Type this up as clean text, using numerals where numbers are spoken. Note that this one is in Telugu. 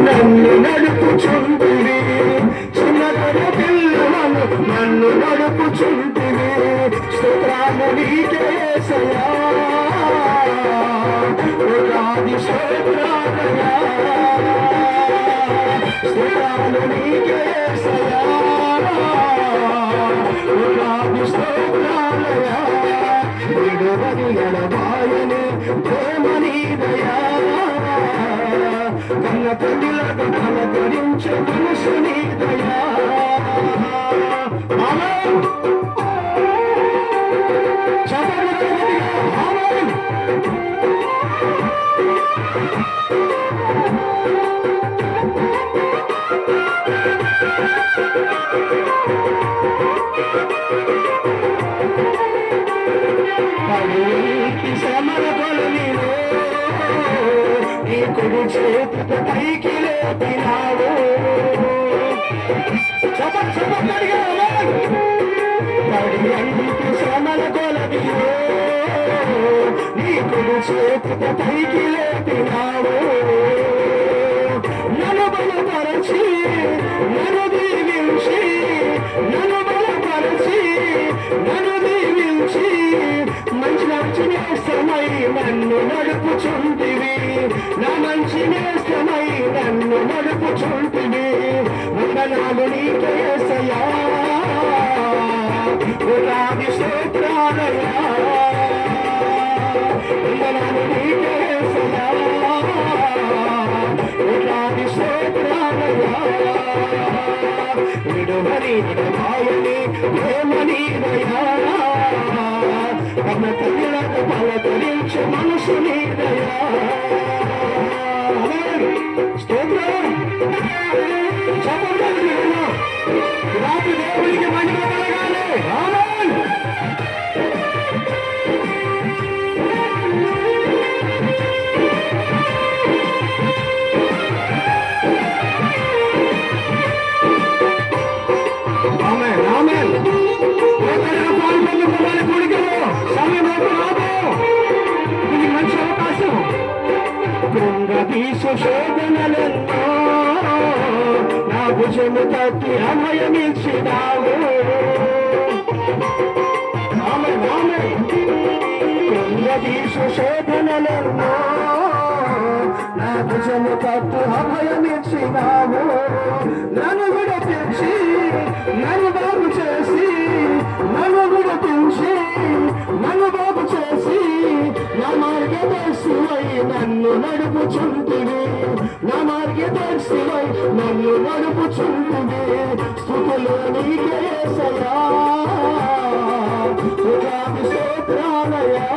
నన్ను నడుపుచుంటివి, చిన్నతన పిల్లలను నన్ను నడుపుచుంటివి. స్తోత్రాలు నీకే యేసయ్యా, కోట్లాది స్తోత్రాలయ్యా, స్తోత్రాలు నీకే యేసయ్యా, కోట్లాది స్తోత్రాలయ్యా. విడువని ఎడబాయని ప్రేమ నీదయా, కన్న తల్లిలకు కలకరించే మనసు నీదయా. ఆమేన్. ఆమేన్. పడేకి శ్రమల కొలనిలో నీ కుడి చేతితో పైకి లేపినావు. పడేకి శ్రమల కొలనిలో నీ కుడి చేతితో పైకి లేపినావు. నన్ను బలపరచి నన్ను దీవించి, నన్ను బలపరచి నన్ను దీవించి, మంచి మంచి నేస్తమై నన్ను నడుపుచుంటివి, నా మంచి నేస్తమై నన్ను నడుపుచుంటివి. వందనాలు నీకే యేసయ్యా, కోట్లాది స్తోత్రాలయ్యా, వందనాలు నీకే యేసయ్యా, కోట్లాది స్తోత్రాలయ్యా. విడువని ఎడబాయని ప్రేమ నీదయా, కన్న తల్లిలకు పలకరించే మనసు నీదయా. స్తోత్రం. రాత్రి దేవుడికి మహిమ కలగాలి. ఆమేన్. ఆమేన్. ఆమేన్. పాల్పొందుకోవాలి కొడుకులు, సమయం రాబో, ఇది మంచి అవకాశం. కృంగదీసు శోధనలెన్నో నా భుజము తట్టి అభయమిచ్చినావు. ఆమేన్. ఆమేన్. కృంగదీసు శోధనలెన్నో నా భుజము తట్టి అభయమిచ్చినావు. నన్ను విడిపించి నన్ను బాగు చేసి, నన్ను విడిపించి నన్ను బాగు చేసి, నా మార్గదర్శివై నన్ను నడుపుచుంటివి, నా మార్గదర్శివై నన్ను నడుపుచుంటివి. స్తుతులు నీకే యేసయ్యా, కోట్లాది స్తోత్రాలయ్యా.